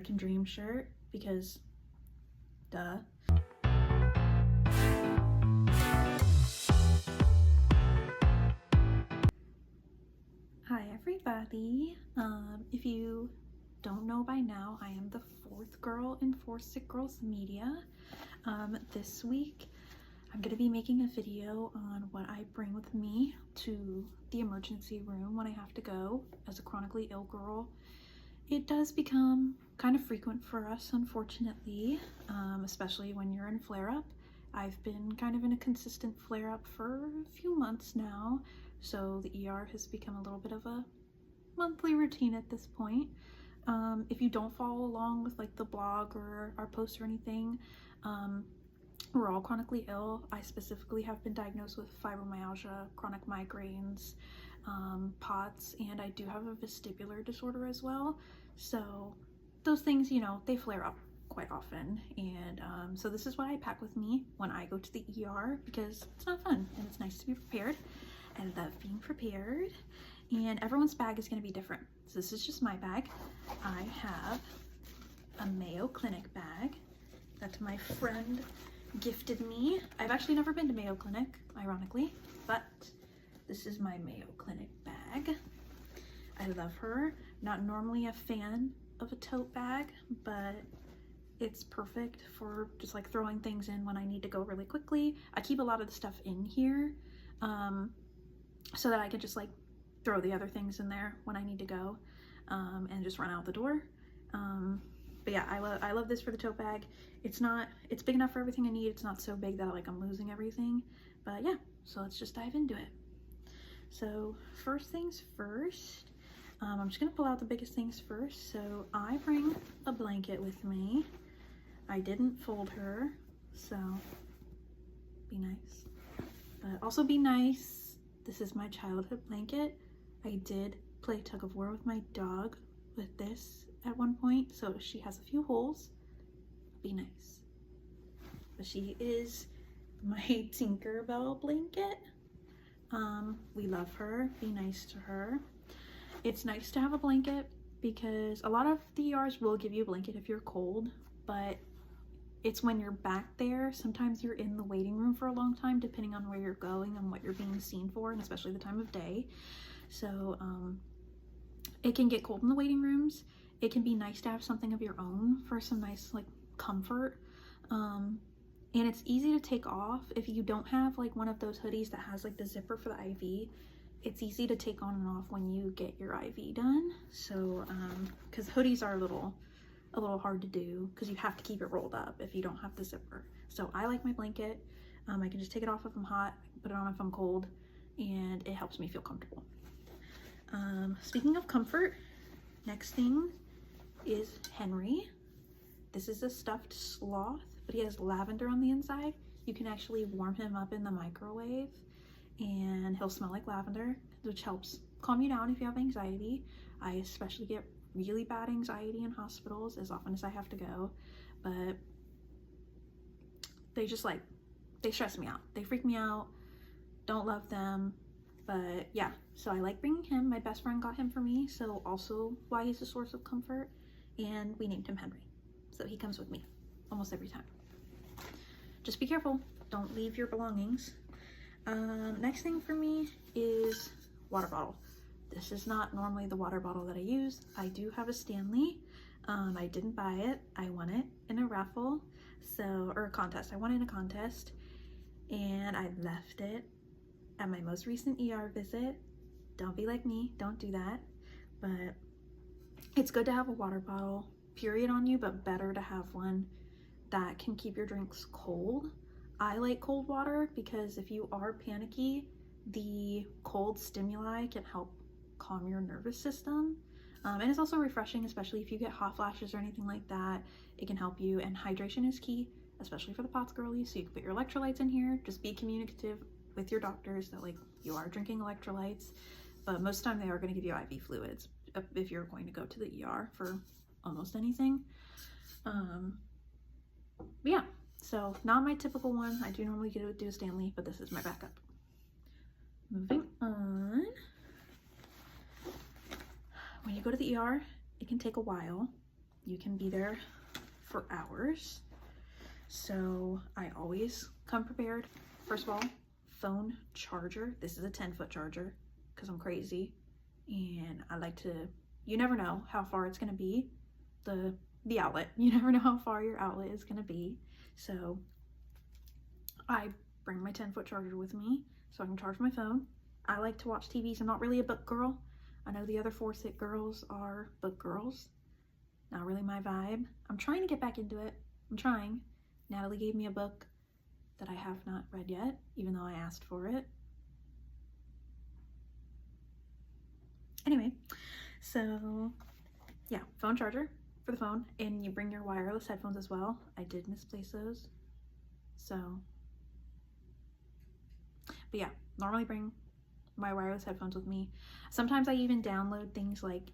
American Dream shirt because duh. Hi everybody. If you don't know by now, I am the fourth girl in Four Sick Girls Media. This week I'm going to be making a video on what I bring with me to the emergency room when I have to go as a chronically ill girl. It does become kind of frequent for us, unfortunately, especially when you're in flare-up. I've been kind of in a consistent flare-up for a few months now, so the ER has become a little bit of a monthly routine at this point. If you don't follow along with like the blog or our posts or anything, we're all chronically ill. I specifically have been diagnosed with fibromyalgia, chronic migraines, POTS, and I do have a vestibular disorder as well. So those things, you know, they flare up quite often. And so this is what I pack with me when I go to the ER because it's not fun and it's nice to be prepared. I love being prepared. And everyone's bag is going to be different. So this is just my bag. I have a Mayo Clinic bag that my friend gifted me. I've actually never been to Mayo Clinic, ironically, but this is my Mayo Clinic bag. I love her. Not normally a fan of a tote bag, but it's perfect for just like throwing things in when I need to go really quickly. I keep a lot of the stuff in here so that I can just like throw the other things in there when I need to go and just run out the door. But yeah, I love this for the tote bag. It's big enough for everything I need. It's not so big that like I'm losing everything. But yeah, so let's just dive into it. So first things first, I'm just gonna pull out the biggest things first. So I bring a blanket with me. I didn't fold her, so be nice. But also be nice. This is my childhood blanket. I did play tug of war with my dog with this at one point, so she has a few holes. Be nice. But she is my Tinkerbell blanket. We love her. Be nice to her. It's nice to have a blanket because a lot of the ERs will give you a blanket if you're cold, but it's when you're back there. Sometimes you're in the waiting room for a long time, depending on where you're going and what you're being seen for, and especially the time of day. So it can get cold in the waiting rooms. It can be nice to have something of your own for some nice like comfort. And it's easy to take off if you don't have like one of those hoodies that has like the zipper for the IV. It's easy to take on and off when you get your IV done. So because hoodies are a little hard to do because you have to keep it rolled up if you don't have the zipper. So I like my blanket. I can just take it off if I'm hot, put it on if I'm cold, and it helps me feel comfortable. Speaking of comfort, next thing is Henry. This is a stuffed sloth, but he has lavender on the inside. You can actually warm him up in the microwave and he'll smell like lavender, which helps calm you down if you have anxiety. I especially get really bad anxiety in hospitals as often as I have to go, but they stress me out. They freak me out. Don't love them. But yeah, so I like bringing him. My best friend got him for me, so also why he's a source of comfort, and we named him Henry. So he comes with me almost every time. Just be careful. Don't leave your belongings. Next thing for me is water bottle. This is not normally the water bottle that I use. I do have a Stanley. I didn't buy it. I won it in a raffle, or a contest. I won it in a contest, and I left it at my most recent ER visit. Don't be like me. Don't do that. But it's good to have a water bottle, period, on you, but better to have one that can keep your drinks cold. I like cold water because if you are panicky, the cold stimuli can help calm your nervous system. And it's also refreshing, especially if you get hot flashes or anything like that. It can help you, and hydration is key, especially for the POTS girlies. So you can put your electrolytes in here. Just be communicative with your doctors that like you are drinking electrolytes, but most of the time they are going to give you IV fluids if you're going to go to the ER for almost anything. But yeah, so not my typical one. I do normally do a Stanley, but this is my backup. Moving on. When you go to the ER, it can take a while. you can be there for hours. So I always come prepared. First of all, phone charger. This is a 10-foot charger because I'm crazy and I like to, you never know how far it's gonna be, the outlet. You never know how far your outlet is gonna be. So I bring my 10-foot charger with me so I can charge my phone. I like to watch TV, so I'm not really a book girl. I know the other 4-sit girls are book girls. Not really my vibe. I'm trying to get back into it. I'm trying. Natalie gave me a book that I have not read yet, even though I asked for it. Anyway, so yeah, phone charger for the phone, and you bring your wireless headphones as well. I did misplace those, so, but yeah, normally bring my wireless headphones with me. Sometimes I even download things like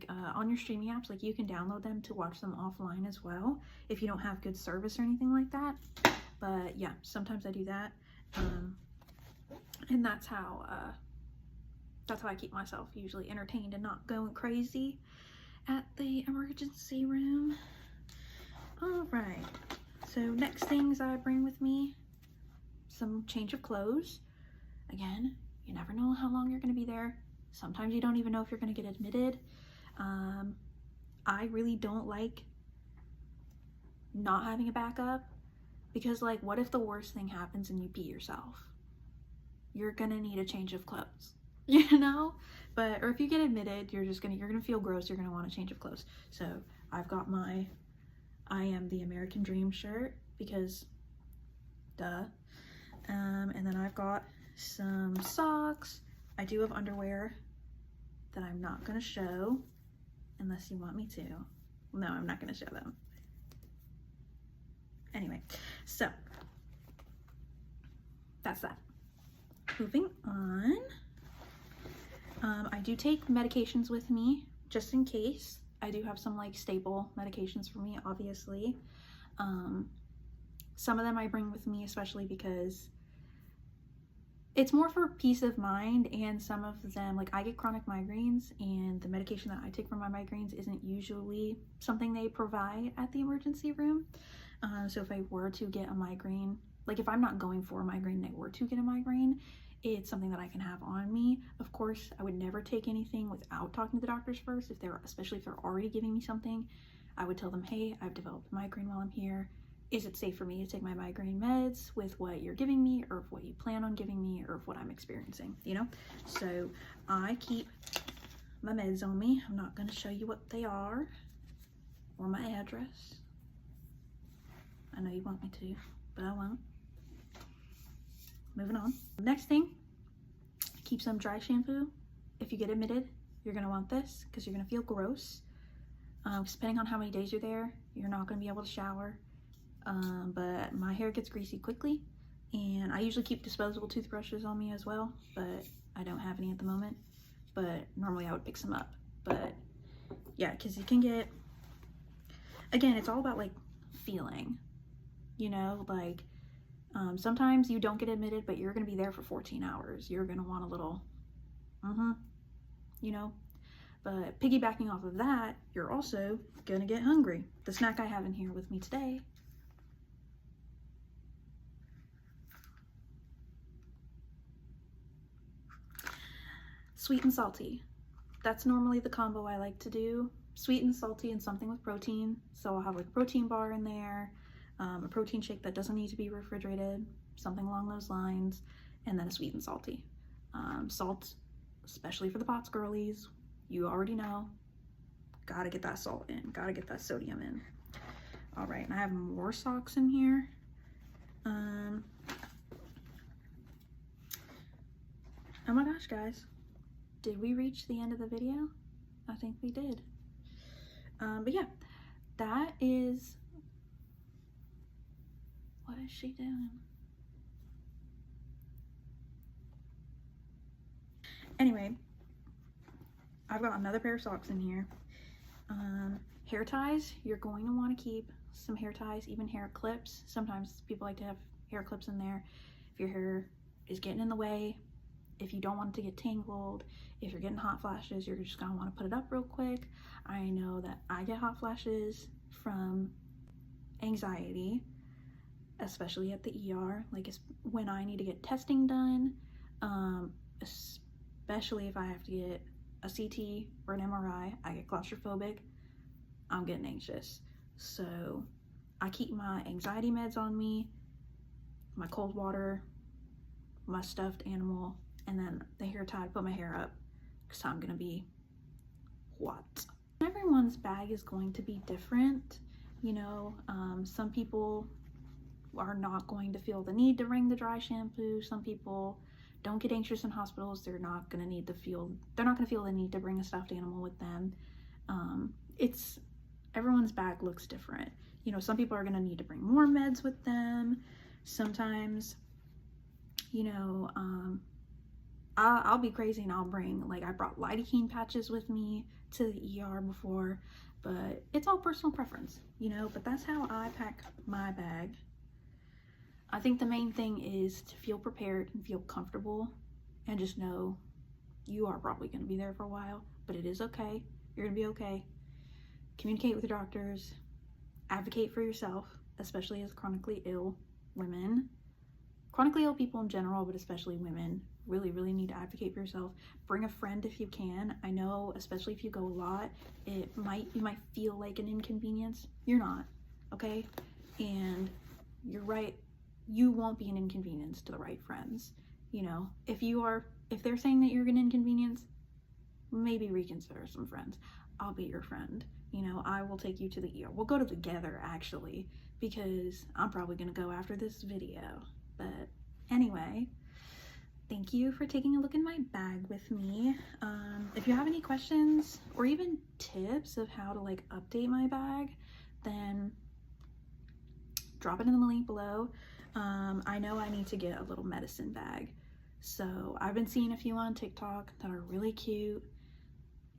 on your streaming apps, like you can download them to watch them offline as well if you don't have good service or anything like that. But yeah, sometimes I do that, and that's how I keep myself usually entertained and not going crazy at the emergency room. All right, so next things I bring with me, some change of clothes. Again, you never know how long you're going to be there. Sometimes you don't even know if you're going to get admitted. I really don't like not having a backup, because like, what if the worst thing happens and you pee yourself? You're gonna need a change of clothes, you know? Or if you get admitted, you're gonna feel gross. You're gonna want a change of clothes. So I've got my I Am the American Dream shirt, because duh. And then I've got some socks. I do have underwear that I'm not gonna show unless you want me to. No, I'm not gonna show them. Anyway, so that's that. Moving on. I do take medications with me just in case. I do have some like staple medications for me, obviously. Some of them I bring with me, especially because it's more for peace of mind, and some of them, like I get chronic migraines, and the medication that I take for my migraines isn't usually something they provide at the emergency room. So if I were to get a migraine, like if I'm not going for a migraine and I were to get a migraine, it's something that I can have on me. Of course, I would never take anything without talking to the doctors first. Especially if they're already giving me something, I would tell them, hey, I've developed a migraine while I'm here. Is it safe for me to take my migraine meds with what you're giving me, or what you plan on giving me, or what I'm experiencing, you know? So I keep my meds on me. I'm not gonna show you what they are or my address. I know you want me to, but I won't. Moving on. Next thing, keep some dry shampoo. If you get admitted, you're gonna want this because you're gonna feel gross. Depending on how many days you're there, you're not gonna be able to shower. But my hair gets greasy quickly, and I usually keep disposable toothbrushes on me as well, but I don't have any at the moment. But normally I would pick some up. But yeah, because you can get, again, it's all about like feeling, you know, like sometimes you don't get admitted, but you're gonna be there for 14 hours. You're gonna want a little, you know. But piggybacking off of that, you're also gonna get hungry. The snack I have in here with me today sweet and salty. That's normally the combo I like to do. Sweet and salty and something with protein. So I'll have like a protein bar in there, a protein shake that doesn't need to be refrigerated, something along those lines, and then a sweet and salty. Salt, especially for the POTS girlies, you already know, gotta get that salt in, gotta get that sodium in. All right, and I have more socks in here. Oh my gosh, guys. Did we reach the end of the video? I think we did. But yeah, that is, what is she doing? Anyway, I've got another pair of socks in here. Hair ties, you're going to want to keep some hair ties, even hair clips. Sometimes people like to have hair clips in there if your hair is getting in the way. if you don't want it to get tangled, if you're getting hot flashes, you're just gonna want to put it up real quick. I know that I get hot flashes from anxiety, especially at the ER, like it's when I need to get testing done, especially if I have to get a CT or an MRI. I get claustrophobic, I'm getting anxious. So I keep my anxiety meds on me, my cold water, my stuffed animal, and then the hair tie to put my hair up because I'm gonna be hot. Everyone's bag is going to be different, you know. Some people are not going to feel the need to bring the dry shampoo. Some people don't get anxious in hospitals. They're not gonna feel the need to bring a stuffed animal with them. It's everyone's bag looks different. You know, some people are gonna need to bring more meds with them. Sometimes, you know, I'll be crazy and I'll bring, like, I brought lidocaine patches with me to the ER before, but it's all personal preference, you know. But that's how I pack my bag. I think the main thing is to feel prepared and feel comfortable, and just know you are probably going to be there for a while, but it is okay. You're going to be okay. Communicate with your doctors, advocate for yourself, especially as chronically ill women. Chronically ill people in general, but especially women, really need to advocate for yourself. Bring a friend if you can. I know, especially if you go a lot, you might feel like an inconvenience. You're not, okay? And you're right, you won't be an inconvenience to the right friends. You know, if they're saying that you're an inconvenience, maybe reconsider some friends. I'll be your friend. You know, I will take you to the ER. We'll go together, actually, because I'm probably gonna go after this video. But anyway, thank you for taking a look in my bag with me. If you have any questions or even tips of how to like update my bag, then drop it in the link below. I know I need to get a little medicine bag. So I've been seeing a few on TikTok that are really cute.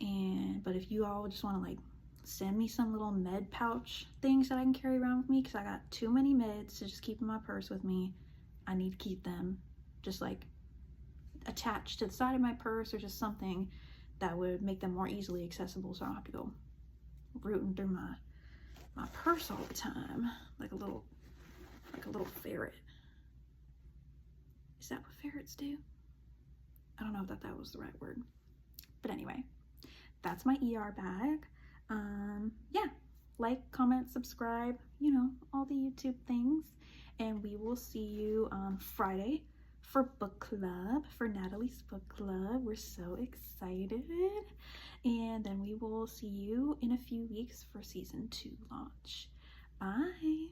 But if you all just want to like send me some little med pouch things that I can carry around with me, because I got too many meds to just keep in my purse with me. I need to keep them just like attached to the side of my purse, or just something that would make them more easily accessible, so I don't have to go rooting through my purse all the time like a little ferret. Is that what ferrets do? I don't know if that was the right word. But anyway, that's my ER bag. Yeah, like, comment, subscribe, you know, all the YouTube things. And we will see you on Friday for book club, for Natalie's book club. We're so excited. And then we will see you in a few weeks for season 2 launch. Bye.